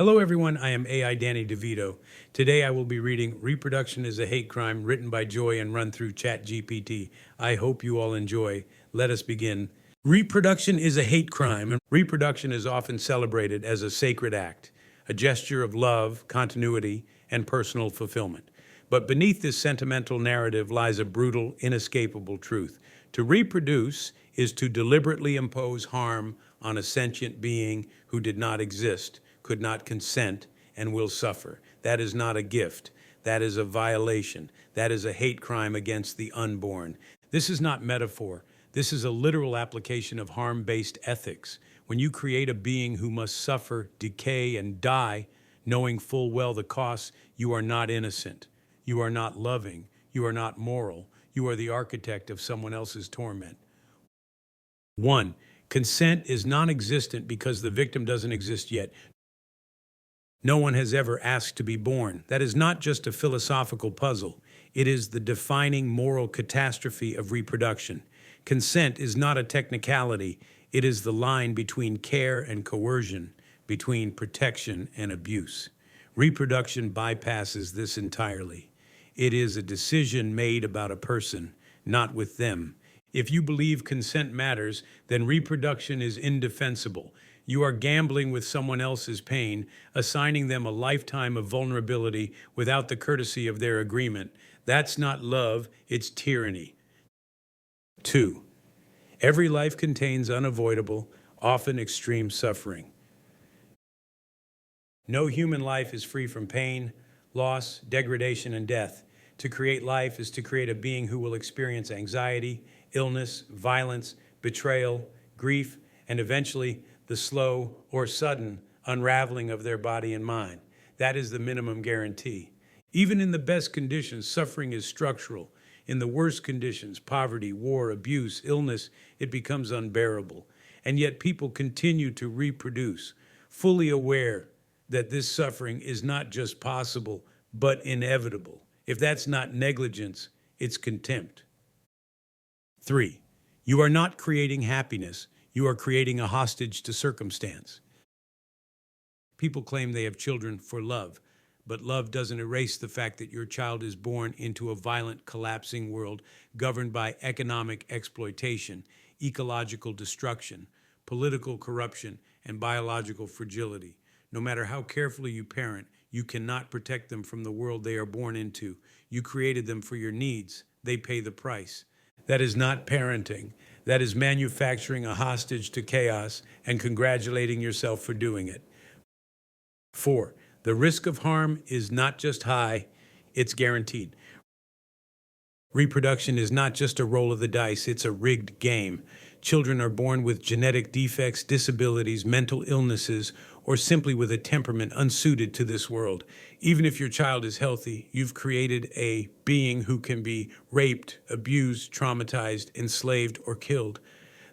Hello everyone, I am AI Danny DeVito. Today I will be reading Reproduction is a Hate Crime, written by Joy and run through ChatGPT. I hope you all enjoy. Let us begin. Reproduction is a hate crime, and reproduction is often celebrated as a sacred act, a gesture of love, continuity, and personal fulfillment. But beneath this sentimental narrative lies a brutal, inescapable truth. To reproduce is to deliberately impose harm on a sentient being who did not exist, could not consent, and will suffer. That is not a gift. That is a violation. That is a hate crime against the unborn. This is not metaphor. This is a literal application of harm-based ethics. When you create a being who must suffer, decay, and die, knowing full well the costs, you are not innocent. You are not loving. You are not moral. You are the architect of someone else's torment. 1. Consent is non-existent because the victim doesn't exist yet. No one has ever asked to be born. That is not just a philosophical puzzle. It is the defining moral catastrophe of reproduction. Consent is not a technicality. It is the line between care and coercion, between protection and abuse. Reproduction bypasses this entirely. It is a decision made about a person, not with them. If you believe consent matters, then reproduction is indefensible. You are gambling with someone else's pain, assigning them a lifetime of vulnerability without the courtesy of their agreement. That's not love, it's tyranny. 2. Every life contains unavoidable, often extreme suffering. No human life is free from pain, loss, degradation, and death. To create life is to create a being who will experience anxiety, illness, violence, betrayal, grief, and eventually the slow or sudden unraveling of their body and mind. That is the minimum guarantee. Even in the best conditions, suffering is structural. In the worst conditions, poverty, war, abuse, illness, it becomes unbearable. And yet people continue to reproduce, fully aware that this suffering is not just possible, but inevitable. If that's not negligence, it's contempt. 3. You are not creating happiness. You are creating a hostage to circumstance. People claim they have children for love, but love doesn't erase the fact that your child is born into a violent, collapsing world governed by economic exploitation, ecological destruction, political corruption, and biological fragility. No matter how carefully you parent, you cannot protect them from the world they are born into. You created them for your needs. They pay the price. That is not parenting. That is manufacturing a hostage to chaos and congratulating yourself for doing it. 4. The risk of harm is not just high, it's guaranteed. Reproduction is not just a roll of the dice, it's a rigged game. Children are born with genetic defects, disabilities, mental illnesses, or simply with a temperament unsuited to this world. Even if your child is healthy, you've created a being who can be raped, abused, traumatized, enslaved, or killed.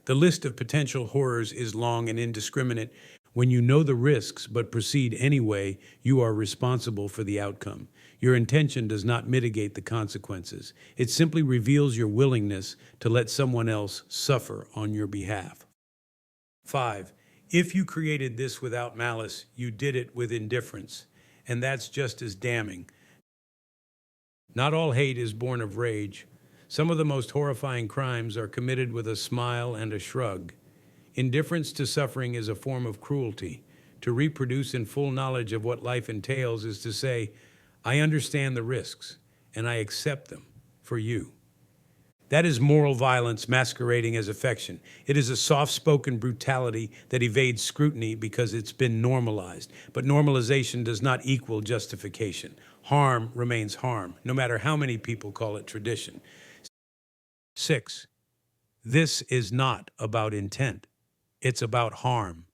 The list of potential horrors is long and indiscriminate. When you know the risks but proceed anyway, you are responsible for the outcome. Your intention does not mitigate the consequences. It simply reveals your willingness to let someone else suffer on your behalf. 5. If you created this without malice, you did it with indifference, and that's just as damning. Not all hate is born of rage. Some of the most horrifying crimes are committed with a smile and a shrug. Indifference to suffering is a form of cruelty. To reproduce in full knowledge of what life entails is to say, I understand the risks, and I accept them for you. That is moral violence masquerading as affection. It is a soft-spoken brutality that evades scrutiny because it's been normalized. But normalization does not equal justification. Harm remains harm, no matter how many people call it tradition. 6. This is not about intent. It's about harm.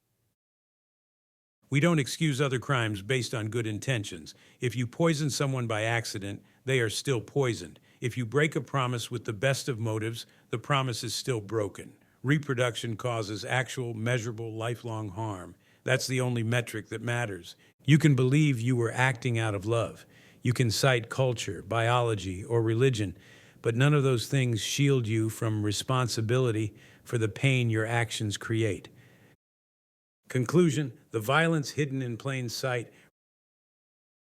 We don't excuse other crimes based on good intentions. If you poison someone by accident, they are still poisoned. If you break a promise with the best of motives, the promise is still broken. Reproduction causes actual, measurable, lifelong harm. That's the only metric that matters. You can believe you were acting out of love. You can cite culture, biology, or religion, but none of those things shield you from responsibility for the pain your actions create. Conclusion: the violence hidden in plain sight.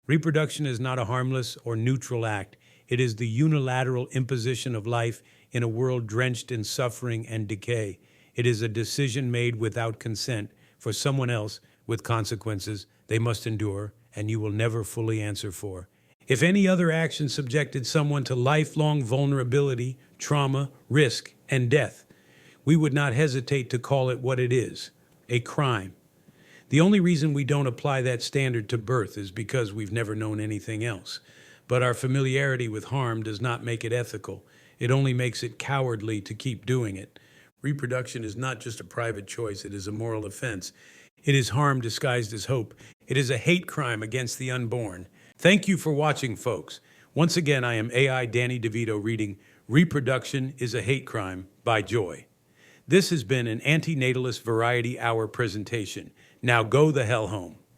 Reproduction is not a harmless or neutral act. It is the unilateral imposition of life in a world drenched in suffering and decay. It is a decision made without consent for someone else, with consequences they must endure and you will never fully answer for. If any other action subjected someone to lifelong vulnerability, trauma, risk, and death, we would not hesitate to call it what it is: a crime. The only reason we don't apply that standard to birth is because we've never known anything else. But our familiarity with harm does not make it ethical. It only makes it cowardly to keep doing it. Reproduction is not just a private choice, it is a moral offense. It is harm disguised as hope. It is a hate crime against the unborn. Thank you for watching, folks. Once again, I am AI Danny DeVito reading Reproduction is a Hate Crime by Joy. This has been an Antinatalist Variety Hour presentation. Now go the hell home.